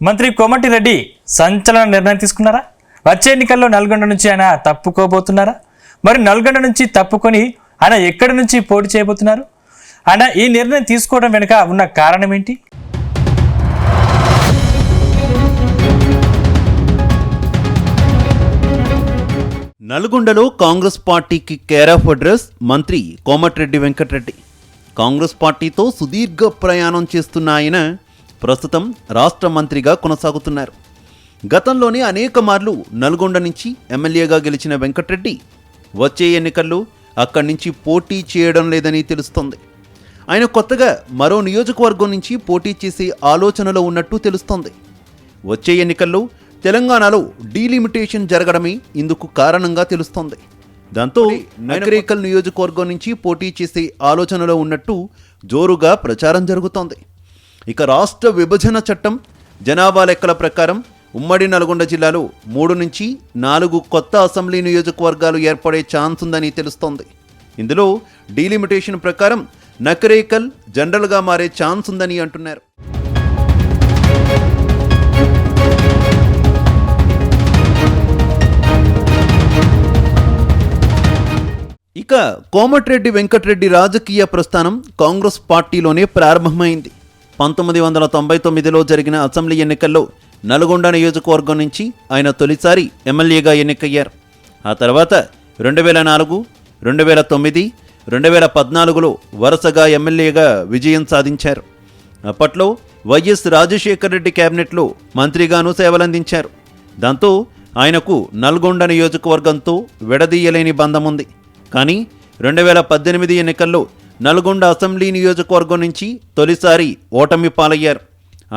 మంత్రి కోమటిరెడ్డి సంచలన నిర్ణయం తీసుకున్నారా? వచ్చే ఎన్నికల్లో నల్గొండ నుంచి ఆయన తప్పుకోబోతున్నారా? మరి నల్గొండ నుంచి తప్పుకొని ఆయన ఎక్కడి నుంచి పోటీ చేయబోతున్నారు? ఆయన ఈ నిర్ణయం తీసుకోవడం వెనుక ఉన్న కారణం ఏంటి? నల్గొండలో కాంగ్రెస్ పార్టీకి కేర్ ఆఫ్ అడ్రస్ మంత్రి కోమటిరెడ్డి వెంకటరెడ్డి. కాంగ్రెస్ పార్టీతో సుదీర్ఘ ప్రయాణం చేస్తున్న ఆయన ప్రస్తుతం రాష్ట్ర మంత్రిగా కొనసాగుతున్నారు. గతంలోనే అనేక మార్లు నల్గొండ నుంచి ఎమ్మెల్యేగా గెలిచిన వెంకటరెడ్డి వచ్చే ఎన్నికల్లో అక్కడి నుంచి పోటీ చేయడం లేదని తెలుస్తోంది. ఆయన కొత్తగా మరో నియోజకవర్గం నుంచి పోటీ చేసే ఆలోచనలో ఉన్నట్టు తెలుస్తోంది. వచ్చే ఎన్నికల్లో తెలంగాణలో డీలిమిటేషన్ జరగడమే ఇందుకు కారణంగా తెలుస్తోంది. దాంతో నగరేకల్ నియోజకవర్గం నుంచి పోటీ చేసే ఆలోచనలో ఉన్నట్టు జోరుగా ప్రచారం జరుగుతోంది. ఇక రాష్ట్ర విభజన చట్టం జనాభా లెక్కల ప్రకారం ఉమ్మడి నల్గొండ జిల్లాలో 3 నుంచి 4 కొత్త అసెంబ్లీ నియోజకవర్గాలు ఏర్పడే ఛాన్స్ ఉందని తెలుస్తోంది. ఇందులో డీలిమిటేషన్ ప్రకారం నకరేకల్ జనరల్గా మారే ఛాన్స్ ఉందని అంటున్నారు. ఇక కోమటిరెడ్డి వెంకటరెడ్డి రాజకీయ ప్రస్థానం కాంగ్రెస్ పార్టీలోనే ప్రారంభమైంది. 1999లో జరిగిన అసెంబ్లీ ఎన్నికల్లో నల్గొండ నియోజకవర్గం నుంచి ఆయన తొలిసారి ఎమ్మెల్యేగా ఎన్నికయ్యారు. ఆ తర్వాత 2004, 2009, 2014లో వరుసగా ఎమ్మెల్యేగా విజయం సాధించారు. అప్పట్లో వైఎస్ రాజశేఖర రెడ్డి కేబినెట్లో మంత్రిగాను సేవలందించారు. దాంతో ఆయనకు నల్గొండ నియోజకవర్గంతో విడదీయలేని బంధం ఉంది. కానీ 2018 ఎన్నికల్లో నల్గొండ అసెంబ్లీ నియోజకవర్గం నుంచి తొలిసారి ఓటమి పాలయ్యారు.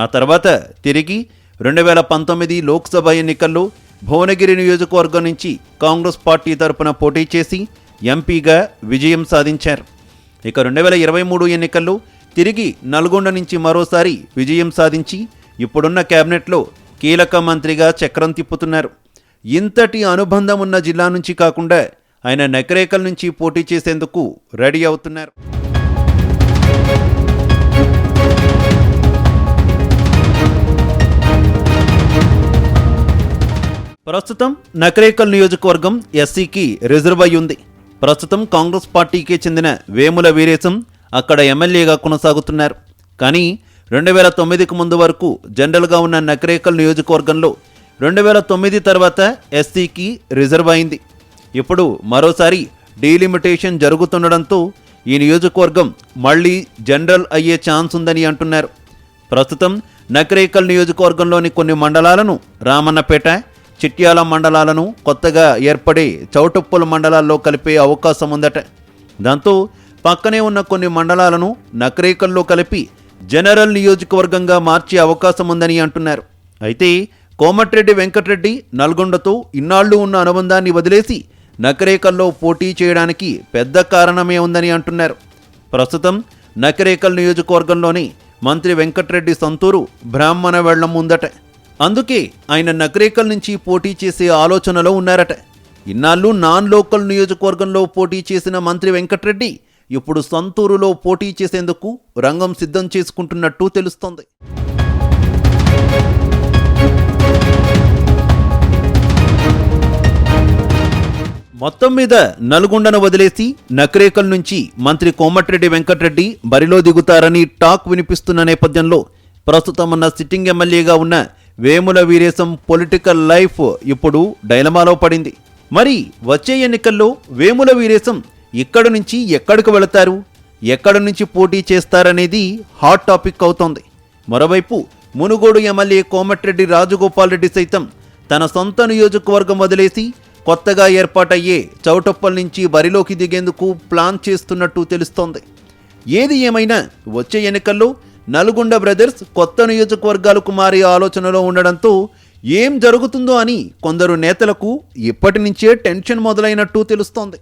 ఆ తర్వాత తిరిగి 2019 లోక్సభ ఎన్నికల్లో భువనగిరి నియోజకవర్గం నుంచి కాంగ్రెస్ పార్టీ తరపున పోటీ చేసి ఎంపీగా విజయం సాధించారు. ఇక 2023 ఎన్నికల్లో తిరిగి నల్గొండ నుంచి మరోసారి విజయం సాధించి ఇప్పుడున్న కేబినెట్లో కీలక మంత్రిగా చక్రం తిప్పుతున్నారు. ఇంతటి అనుబంధం ఉన్న జిల్లా నుంచి కాకుండా ఆయన నకరేకల్ నుంచి పోటీ చేసేందుకు రెడీ అవుతున్నారు. ప్రస్తుతం నకరేకల్ నియోజకవర్గం ఎస్సీకి రిజర్వ్ అయి ఉంది. ప్రస్తుతం కాంగ్రెస్ పార్టీకి చెందిన వేముల వీరేశం అక్కడ ఎమ్మెల్యేగా కొనసాగుతున్నారు. కానీ 2009కు ముందు వరకు జనరల్గా ఉన్న నకరేకల్ నియోజకవర్గంలో 2009 తర్వాత ఎస్సీకి రిజర్వ్ అయింది. ఇప్పుడు మరోసారి డీలిమిటేషన్ జరుగుతుండడంతో ఈ నియోజకవర్గం మళ్లీ జనరల్ అయ్యే ఛాన్స్ ఉందని అంటున్నారు. ప్రస్తుతం నకరేకల్ నియోజకవర్గంలోని కొన్ని మండలాలను రామన్నపేట, చిట్యాల మండలాలను కొత్తగా ఏర్పడే చౌటుప్పల మండలాల్లో కలిపే అవకాశం ఉందట. దాంతో పక్కనే ఉన్న కొన్ని మండలాలను నకరేకల్లో కలిపి జనరల్ నియోజకవర్గంగా మార్చే అవకాశం ఉందని అంటున్నారు. అయితే కోమటిరెడ్డి వెంకటరెడ్డి నల్గొండతో ఇన్నాళ్లు ఉన్న అనుబంధాన్ని వదిలేసి నకరేకల్లో పోటీ చేయడానికి పెద్ద కారణమే ఉందని అంటున్నారు. ప్రస్తుతం నకరేకల్ నియోజకవర్గంలోని మంత్రి వెంకటరెడ్డి సొంతూరు బ్రాహ్మణ వెళ్లం ఉందట. అందుకే ఆయన నకరేకల్ నుంచి పోటీ చేసే ఆలోచనలో ఉన్నారట. ఇన్నాళ్ళు నాన్ లోకల్ నియోజకవర్గంలో పోటీ చేసిన మంత్రి వెంకటరెడ్డి ఇప్పుడు సొంతూరులో పోటీ చేసేందుకు రంగం సిద్ధం చేసుకుంటున్నట్టు తెలుస్తోంది. మొత్తం మీద నల్గొండను వదిలేసి నకరేకల్ నుంచి మంత్రి కోమటిరెడ్డి వెంకటరెడ్డి బరిలో దిగుతారని టాక్ వినిపిస్తున్న నేపథ్యంలో ప్రస్తుతం ఉన్న సిట్టింగ్ ఎమ్మెల్యేగా ఉన్న వేముల వీరేశం పొలిటికల్ లైఫ్ ఇప్పుడు డైలమాలో పడింది. మరి వచ్చే ఎన్నికల్లో వేముల వీరేశం ఇక్కడి నుంచి ఎక్కడికి వెళతారు, ఎక్కడి నుంచి పోటీ చేస్తారనేది హాట్ టాపిక్ అవుతోంది. మరోవైపు మునుగోడు ఎమ్మెల్యే కోమటిరెడ్డి రాజగోపాల్ రెడ్డి సైతం తన సొంత నియోజకవర్గం వదిలేసి కొత్తగా ఏర్పాటయ్యే చౌటుప్పల్ నుంచి బరిలోకి దిగేందుకు ప్లాన్ చేస్తున్నట్టు తెలుస్తోంది. ఏది ఏమైనా వచ్చే ఎన్నికల్లో నల్గొండ బ్రదర్స్ కొత్త నియోజకవర్గాలకు మారే ఆలోచనలో ఉండడంతో ఏం జరుగుతుందో అని కొందరు నేతలకు ఇప్పటి నుంచే టెన్షన్ మొదలైనట్టు తెలుస్తోంది.